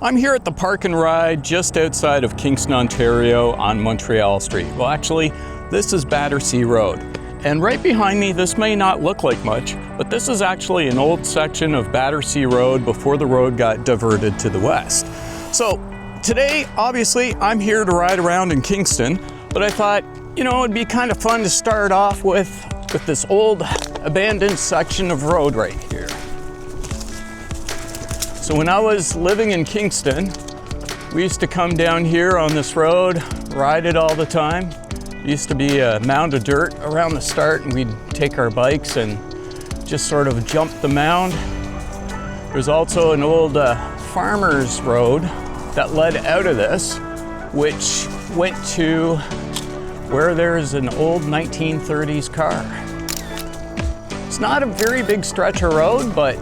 I'm here at the Park and Ride just outside of Kingston, Ontario on Montreal Street. Well, actually, this is Battersea Road. And right behind me, this may not look like much, but this is actually an old section of Battersea Road before the road got diverted to the west. So today, obviously, I'm here to ride around in Kingston, but I thought, you know, it'd be kind of fun to start off with this old abandoned section of road right here. So when I was living in Kingston, we used to come down here on this road, ride it all the time. It used to be a mound of dirt around the start, and we'd take our bikes and just sort of jump the mound. There's also an old farmer's road that led out of this, which went to where there's an old 1930s car. It's not a very big stretch of road, but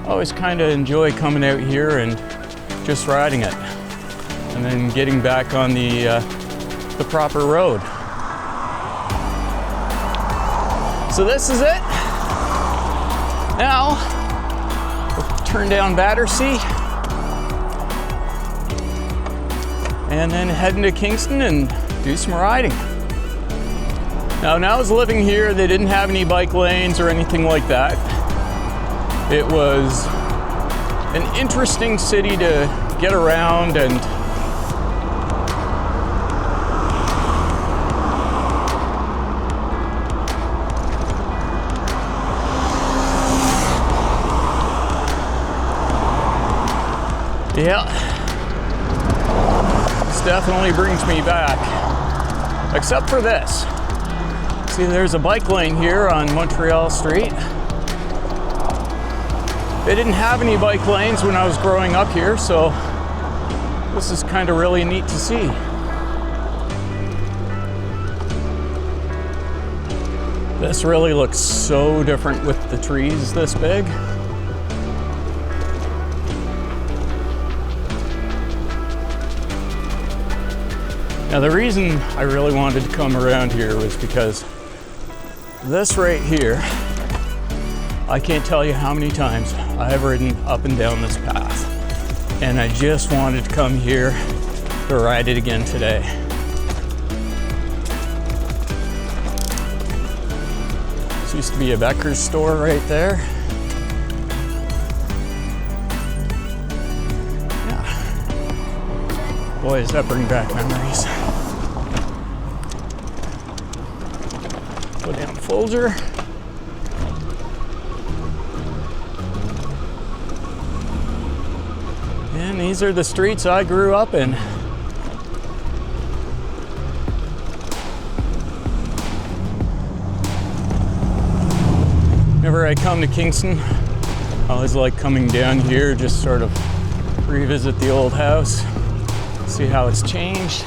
I always kind of enjoy coming out here and just riding it, and then getting back on the proper road. So this is it. Now, we'll turn down Battersea and then head into Kingston and do some riding. Now, when I was living here, they didn't have any bike lanes or anything like that. It was an interesting city to get around, and yeah, this definitely brings me back, except for this. See, there's a bike lane here on Montreal Street. They didn't have any bike lanes when I was growing up here, so this is kind of really neat to see. This really looks so different with the trees this big. Now, the reason I really wanted to come around here was because this right here, I can't tell you how many times I've ridden up and down this path, and I just wanted to come here to ride it again today. This used to be a Becker's store right there. Yeah. Boy, does that bring back memories. Go down Folger. And these are the streets I grew up in. Whenever I come to Kingston, I always like coming down here, just sort of revisit the old house, see how it's changed.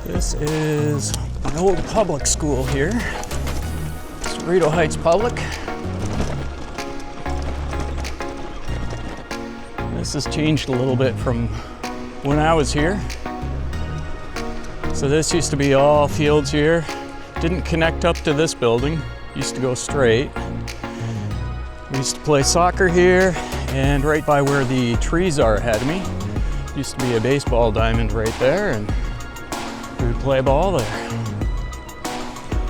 This is my old public school here, Cerrito Heights Public. This has changed a little bit from when I was here. So this used to be all fields here. Didn't connect up to this building, used to go straight. We used to play soccer here, and right by where the trees are ahead of me, used to be a baseball diamond right there, and we would play ball there.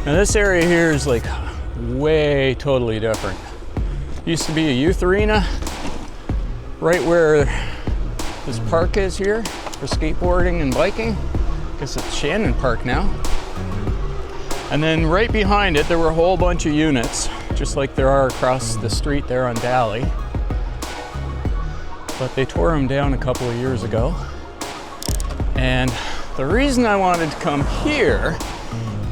Now this area here is like way totally different. Used to be a youth arena right where this park is here for skateboarding and biking. I guess it's Shannon Park now. And then right behind it, there were a whole bunch of units, just like there are across the street there on Daly. But they tore them down a couple of years ago. And the reason I wanted to come here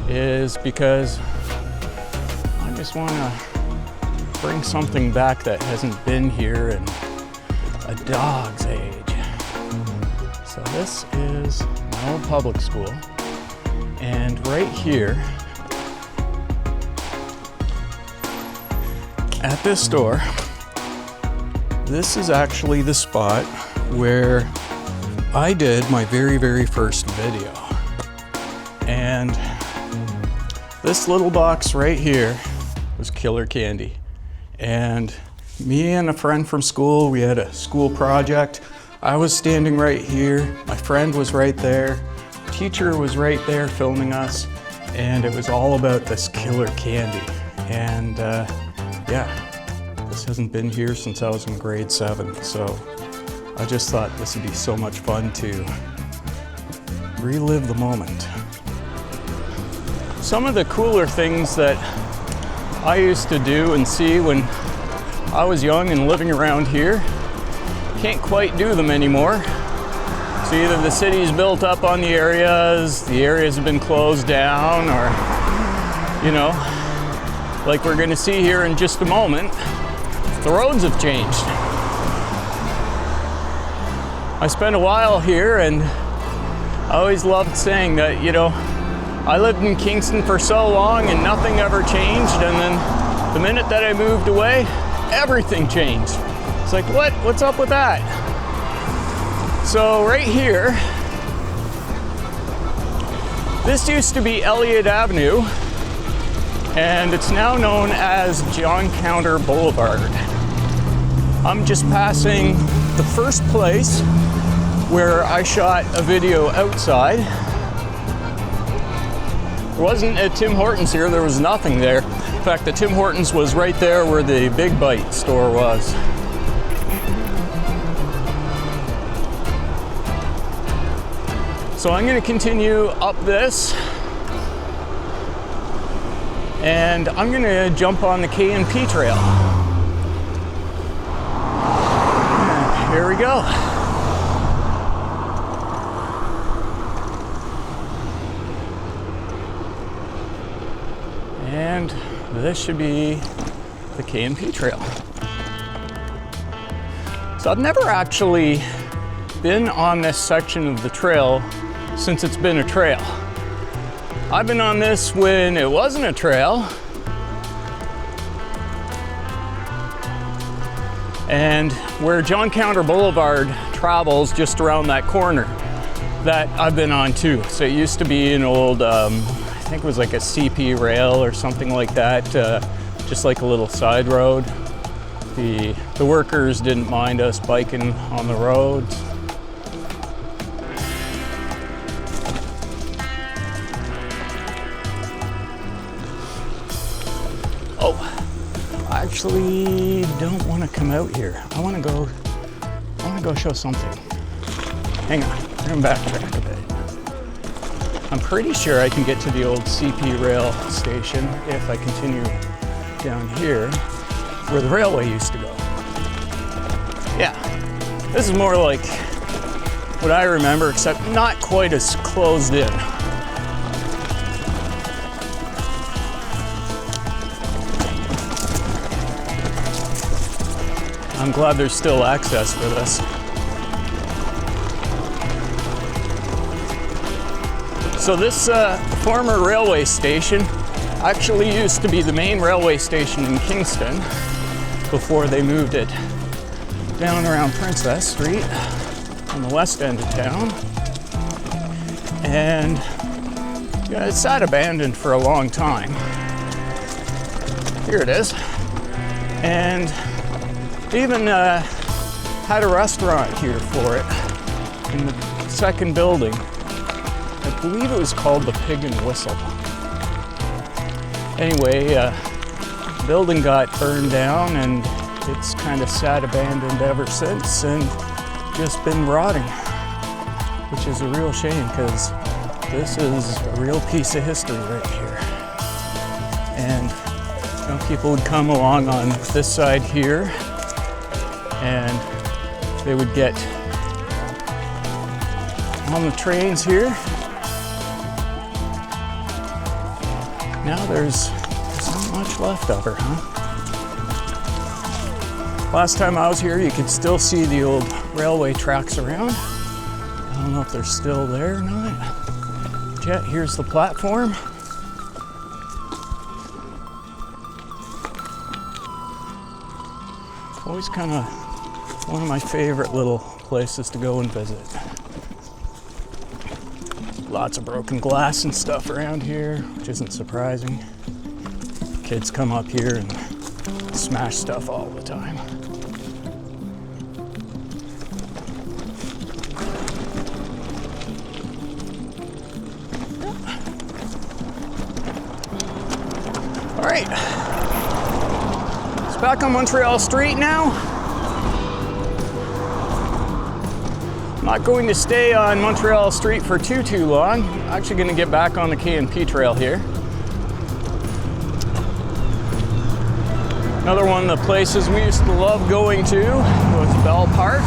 is because I just want to bring something back that hasn't been here in a dog's age. So this is my old public school, and right here at this store, this is actually the spot where I did my very first video, and this little box right here was killer candy. And me and a friend from school, we had a school project. I was standing right here, my friend was right there, teacher was right there filming us, and it was all about this killer candy. And yeah, this hasn't been here since I was in grade 7, so I just thought this would be so much fun to relive the moment. Some of the cooler things that I used to do and see when I was young and living around here, can't quite do them anymore. So either the city's built up on the areas have been closed down, or, you know, like we're gonna see here in just a moment, the roads have changed. I spent a while here, and I always loved saying that, you know, I lived in Kingston for so long and nothing ever changed, and then the minute that I moved away, everything changed. It's like, what's up with that? So right here, this used to be Elliott Avenue, and it's now known as John Counter Boulevard. I'm just passing the first place where I shot a video outside. There wasn't a Tim Hortons here, there was nothing there. In fact, the Tim Hortons was right there where the Big Bite store was. So I'm going to continue up this, and I'm going to jump on the K&P trail. And here we go. And this should be the K&P trail. So I've never actually been on this section of the trail since it's been a trail. I've been on this when it wasn't a trail, and where John Counter Boulevard travels just around that corner, that I've been on too. So it used to be an old, I think it was like a CP rail or something like that, just like a little side road. The workers didn't mind us biking on the roads. Oh, I actually don't want to come out here. I want to go show something. Hang on, I'm gonna backtrack a bit. I'm pretty sure I can get to the old CP rail station if I continue down here where the railway used to go. Yeah, this is more like what I remember, except not quite as closed in. I'm glad there's still access for this. So this former railway station actually used to be the main railway station in Kingston before they moved it down around Princess Street on the west end of town. And yeah, it sat abandoned for a long time. Here it is. And they even had a restaurant here for it in the second building. I believe it was called the Pig and Whistle. Anyway, the building got burned down, and it's kind of sat abandoned ever since and just been rotting, which is a real shame because this is a real piece of history right here. And you know, people would come along on this side here, and they would get on the trains here. Now there's not much left of her, huh? Last time I was here, you could still see the old railway tracks around. I don't know if they're still there or not. But yeah, here's the platform. Always kind of one of my favorite little places to go and visit. Lots of broken glass and stuff around here, which isn't surprising. Kids come up here and smash stuff all the time. All right, it's back on Montreal Street now. I'm not going to stay on Montreal Street for too long. I'm actually going to get back on the K&P trail here. Another one of the places we used to love going to was Bell Park.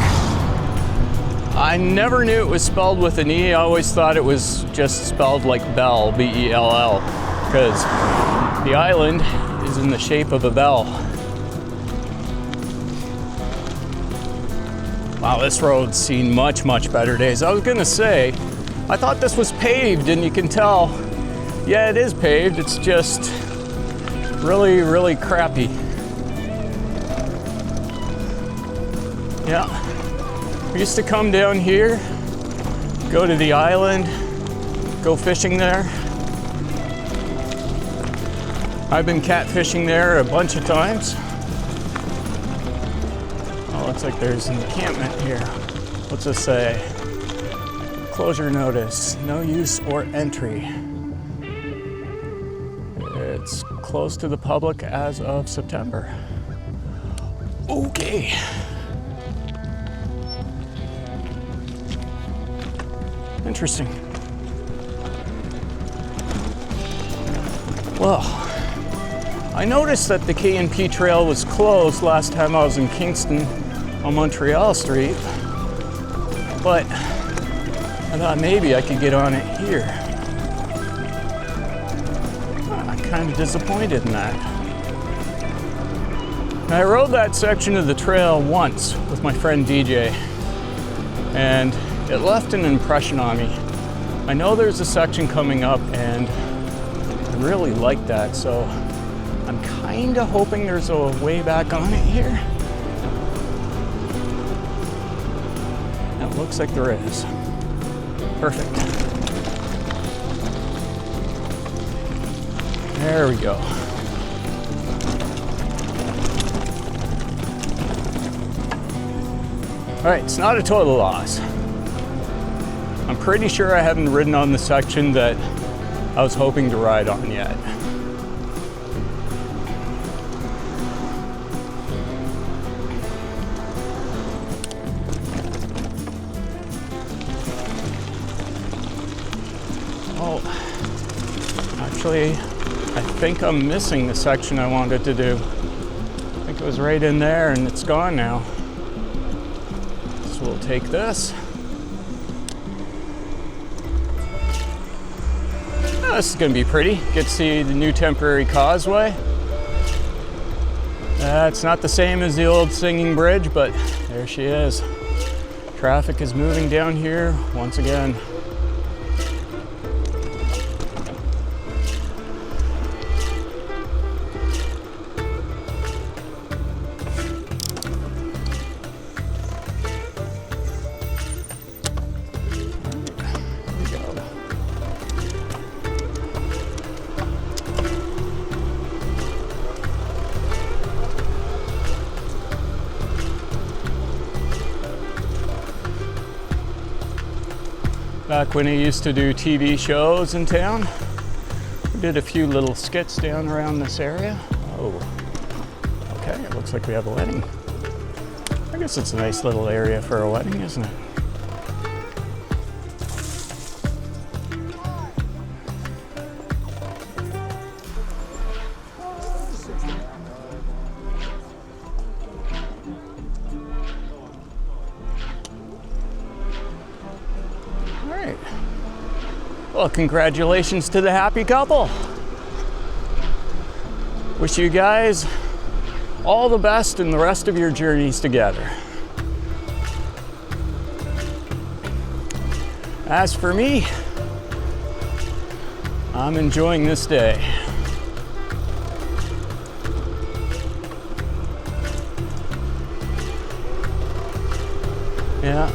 I never knew it was spelled with an E. I always thought it was just spelled like Bell, B-E-L-L, because the island is in the shape of a bell. Wow, this road's seen much better days. I was gonna say, I thought this was paved, and you can tell, yeah, it is paved. It's just really crappy. Yeah, we used to come down here, go to the island, go fishing there. I've been catfishing there a bunch of times. Oh, looks like there's an encampment here. What's this say? Closure notice, no use or entry. It's closed to the public as of September. Okay. Interesting. Well, I noticed that the K&P trail was closed last time I was in Kingston on Montreal Street, but I thought maybe I could get on it here. I'm kind of disappointed in that. I rode that section of the trail once with my friend DJ, and it left an impression on me. I know there's a section coming up, and I really like that, so I'm kind of hoping there's a way back on it here. It looks like there is. Perfect. There we go. All right, it's not a total loss. I'm pretty sure I haven't ridden on the section that I was hoping to ride on yet. Oh, actually, I think I'm missing the section I wanted to do. I think it was right in there and it's gone now. So we'll take this. This is going to be pretty. Get to see the new temporary causeway. It's not the same as the old Singing Bridge, but there she is. Traffic is moving down here once again. Back when I used to do TV shows in town, we did a few little skits down around this area. Oh, okay, it looks like we have a wedding. I guess it's a nice little area for a wedding, isn't it? Well, congratulations to the happy couple. Wish you guys all the best in the rest of your journeys together. As for me, I'm enjoying this day. Yeah.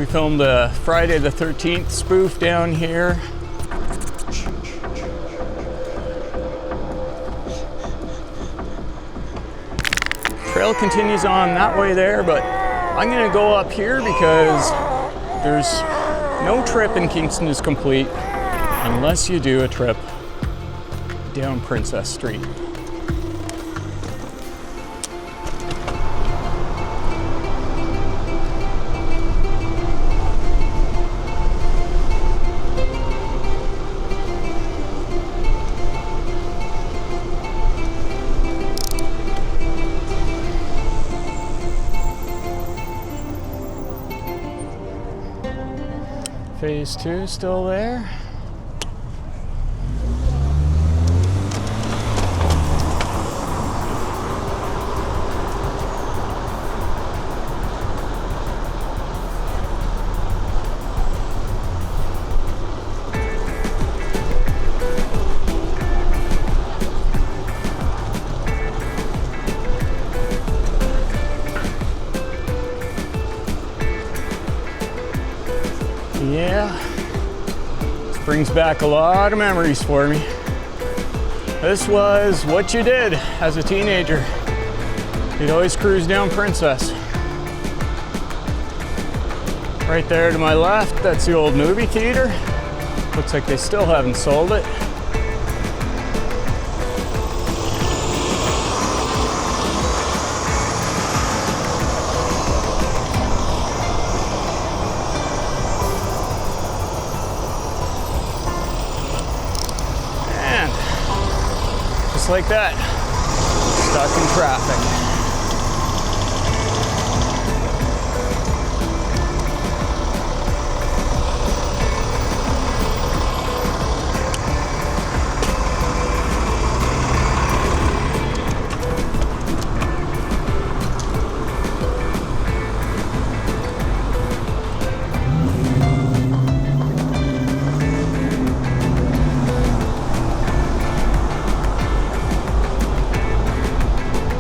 We filmed a Friday the 13th spoof down here. Trail continues on that way there, but I'm gonna go up here because there's no trip in Kingston is complete unless you do a trip down Princess Street. Phase 2 still there. Yeah, this brings back a lot of memories for me. This was what you did as a teenager. You'd always cruise down Princess. Right there to my left, that's the old movie theater. Looks like they still haven't sold it. Just like that, stuck in traffic.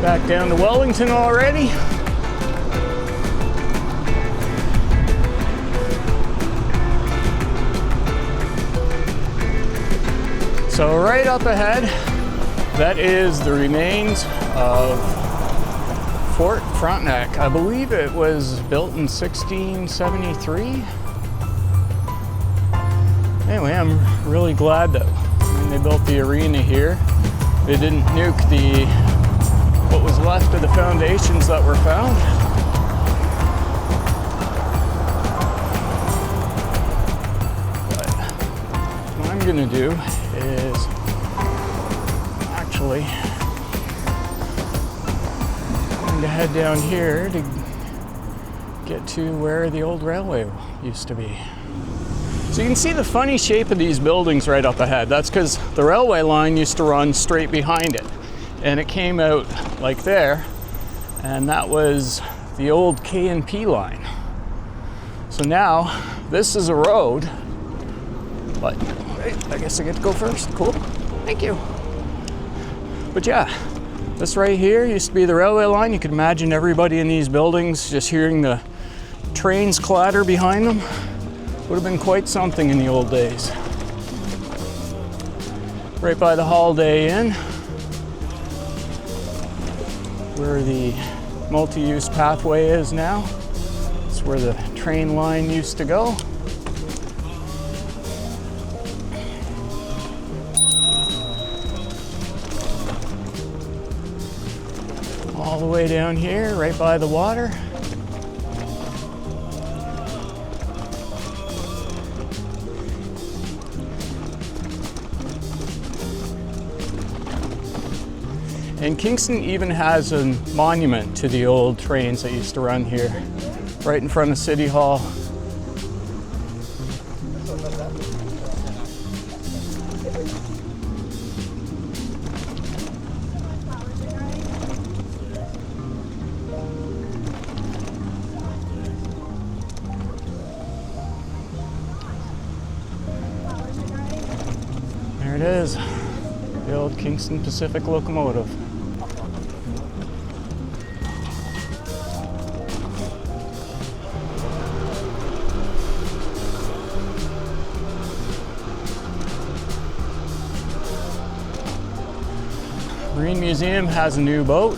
Back down to Wellington already. So right up ahead, that is the remains of Fort Frontenac. I believe it was built in 1673. Anyway, I'm really glad that when they built the arena here, they didn't nuke what was left of the foundations that were found. But what I'm gonna do is actually I'm going to head down here to get to where the old railway used to be. So you can see the funny shape of these buildings right up ahead. That's because the railway line used to run straight behind it. And it came out like there, and that was the old K&P line. So now this is a road, but I guess I get to go first. Cool, thank you. But yeah, this right here used to be the railway line. You could imagine everybody in these buildings just hearing the trains clatter behind them. Would have been quite something in the old days. Right by the Holiday Inn, where the multi-use pathway is now. It's where the train line used to go. All the way down here, right by the water. And Kingston even has a monument to the old trains that used to run here, right in front of City Hall. There it is, the old Kingston Pacific locomotive. Marine Museum has a new boat.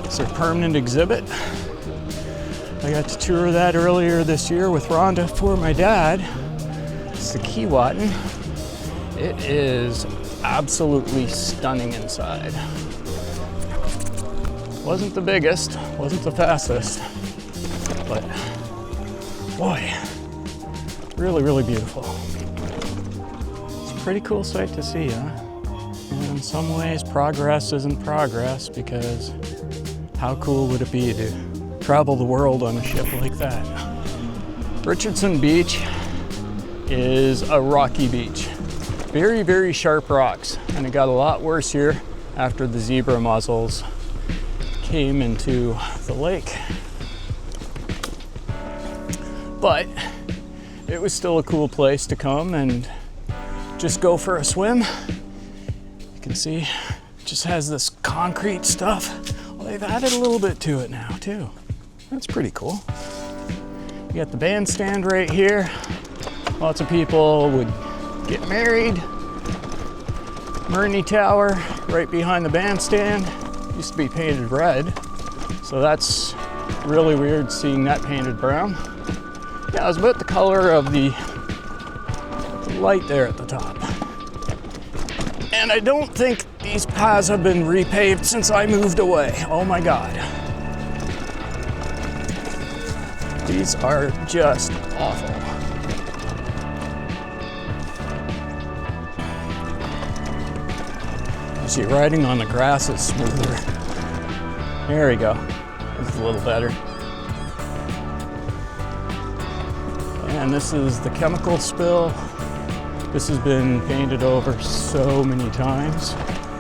It's their permanent exhibit. I got to tour that earlier this year with Rhonda for my dad. It's the Keewatin. It is absolutely stunning inside. Wasn't the biggest, wasn't the fastest, but boy, really, really beautiful. It's a pretty cool sight to see, huh? And in some ways, progress isn't progress, because how cool would it be to travel the world on a ship like that? Richardson Beach is a rocky beach. Very, very sharp rocks, and it got a lot worse here after the zebra mussels came into the lake. But it was still a cool place to come and just go for a swim. You can see it just has this concrete stuff. Well, they've added a little bit to it now too. That's pretty cool. You got the bandstand right here. Lots of people would get married. Murney Tower right behind the bandstand. Used to be painted red, so that's really weird seeing that painted brown. Yeah, it was about the color of the light there at the top. And I don't think these paths have been repaved since I moved away. Oh my God. These are just awful. See, riding on the grass is smoother. There we go. That's a little better. And this is the chemical spill. This has been painted over so many times.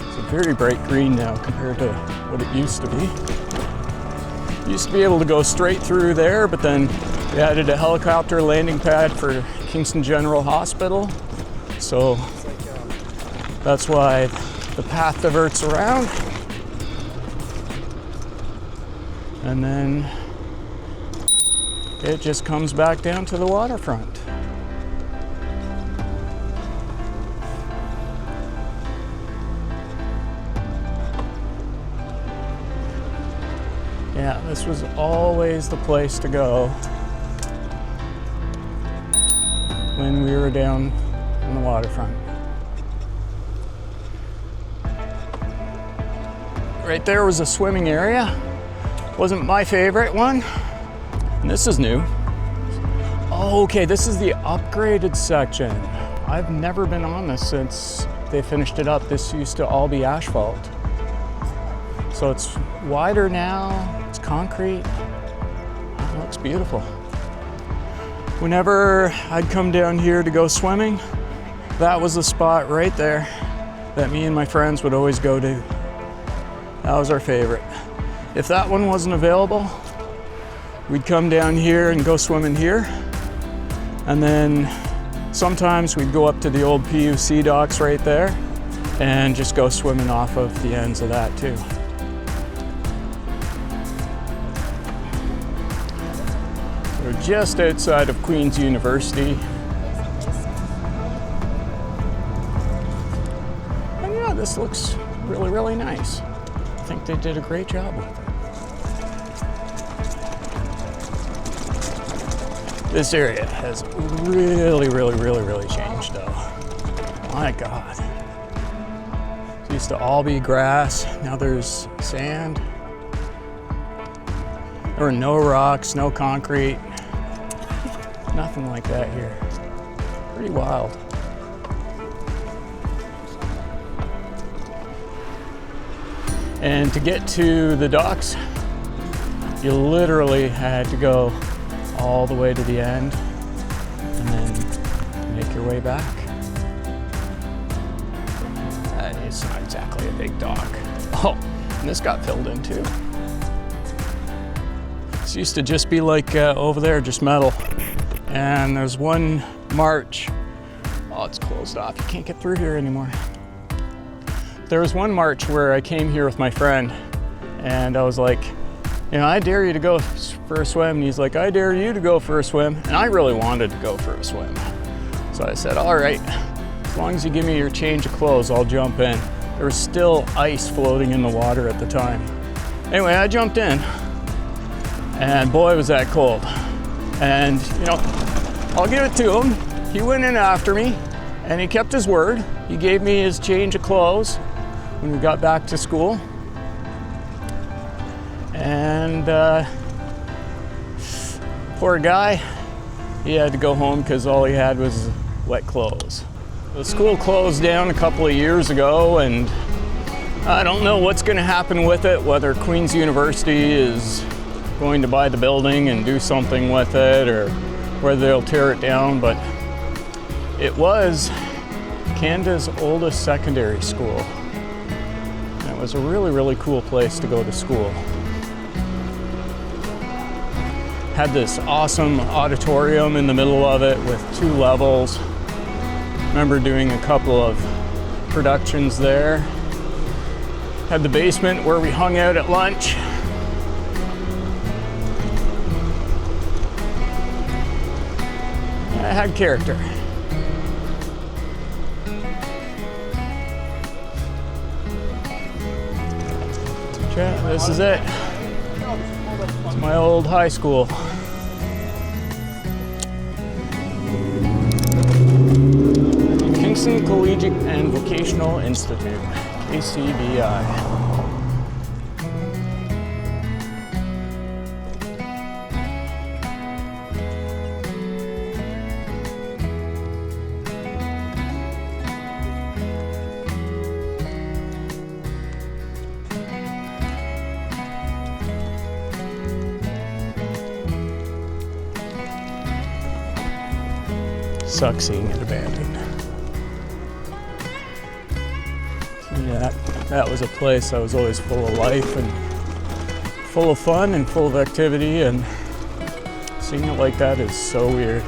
It's a very bright green now compared to what it used to be. Used to be able to go straight through there, but then they added a helicopter landing pad for Kingston General Hospital. So that's why the path diverts around, and then it just comes back down to the waterfront. Yeah, this was always the place to go when we were down on the waterfront. Right there was a swimming area. Wasn't my favorite one. And this is new. Oh, okay, this is the upgraded section. I've never been on this since they finished it up. This used to all be asphalt. So it's wider now, it's concrete. It looks beautiful. Whenever I'd come down here to go swimming, that was the spot right there that me and my friends would always go to. That was our favorite. If that one wasn't available, we'd come down here and go swimming here. And then sometimes we'd go up to the old PUC docks right there and just go swimming off of the ends of that too. We're just outside of Queen's University. And yeah, this looks really, really nice. I think they did a great job with it. This area has really, really, really, really changed though. My God. It used to all be grass, now there's sand. There were no rocks, no concrete, nothing like that here. Pretty wild. And to get to the docks, you literally had to go all the way to the end and then make your way back. That is not exactly a big dock. Oh, and this got filled in too. This used to just be like over there, just metal. And there's one march. Oh, it's closed off. You can't get through here anymore. There was one march where I came here with my friend and I was like, you know, I dare you to go for a swim. And he's like, I dare you to go for a swim. And I really wanted to go for a swim. So I said, all right, as long as you give me your change of clothes, I'll jump in. There was still ice floating in the water at the time. Anyway, I jumped in, and boy, was that cold. And you know, I'll give it to him. He went in after me, and he kept his word. He gave me his change of clothes when we got back to school. And poor guy, he had to go home because all he had was wet clothes. The school closed down a couple of years ago, and I don't know what's going to happen with it, whether Queen's University is going to buy the building and do something with it, or whether they'll tear it down, but it was Canada's oldest secondary school. And it was a really, really cool place to go to school. Had this awesome auditorium in the middle of it with 2 levels. Remember doing a couple of productions there. Had the basement where we hung out at lunch. It had character. This is it. It's my old high school. Kingston Collegiate and Vocational Institute, KCVI. Sucks seeing it abandoned. Yeah, that was a place that was always full of life and full of fun and full of activity, and seeing it like that is so weird.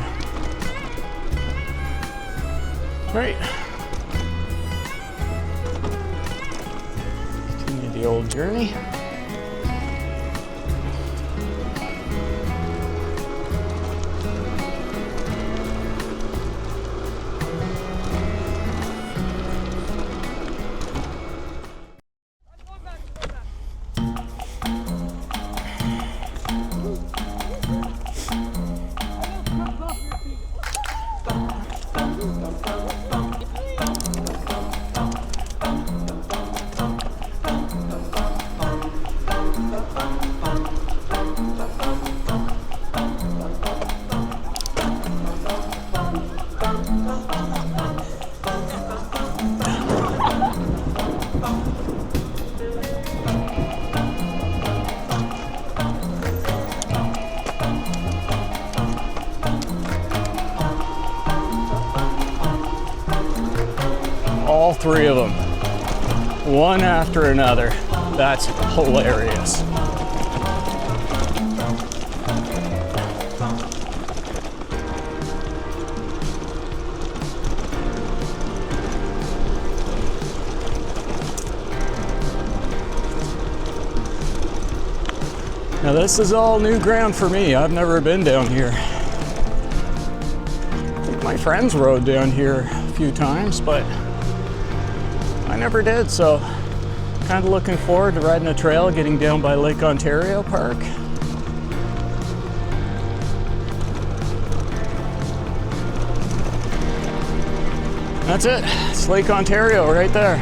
Right. Continue the old journey. All 3 of them, one after another. That's hilarious. Now this is all new ground for me. I've never been down here. I think my friends rode down here a few times, but I never did, so kind of looking forward to riding a trail, getting down by Lake Ontario Park. That's it. It's Lake Ontario right there.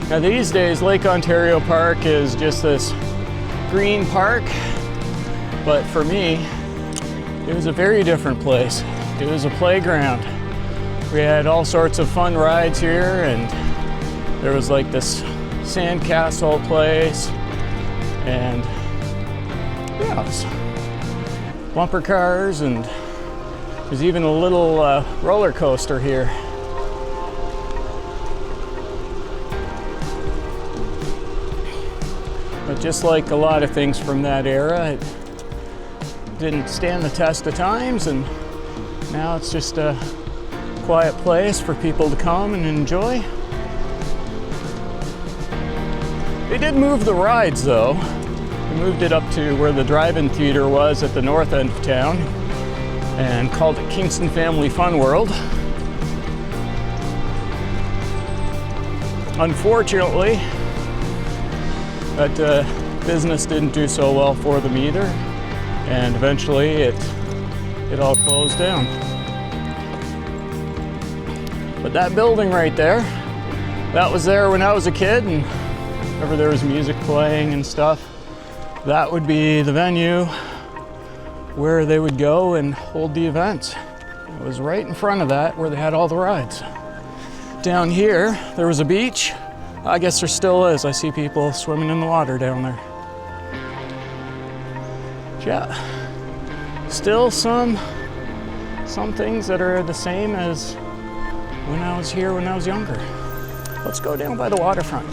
Now these days, Lake Ontario Park is just this green park, but for me, it was a very different place. It was a playground. We had all sorts of fun rides here, and there was like this sandcastle place, and yeah, it was bumper cars, and there's even a little roller coaster here. But just like a lot of things from that era, it didn't stand the test of times, and now it's just a quiet place for people to come and enjoy. They did move the rides though. They moved it up to where the drive-in theater was at the north end of town, and called it Kingston Family Fun World. Unfortunately, that business didn't do so well for them either, and eventually it all closed down. But that building right there, that was there when I was a kid, and whenever there was music playing and stuff, that would be the venue where they would go and hold the events. It was right in front of that where they had all the rides. Down here, there was a beach. I guess there still is. I see people swimming in the water down there. Yeah, still some things that are the same as when I was here when I was younger. Let's go down by the waterfront.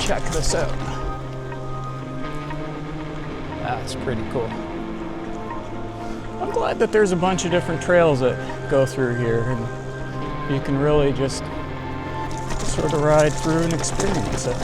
Check this out. That's pretty cool. I'm glad that there's a bunch of different trails that go through here, and you can really just sort of ride through and experience it.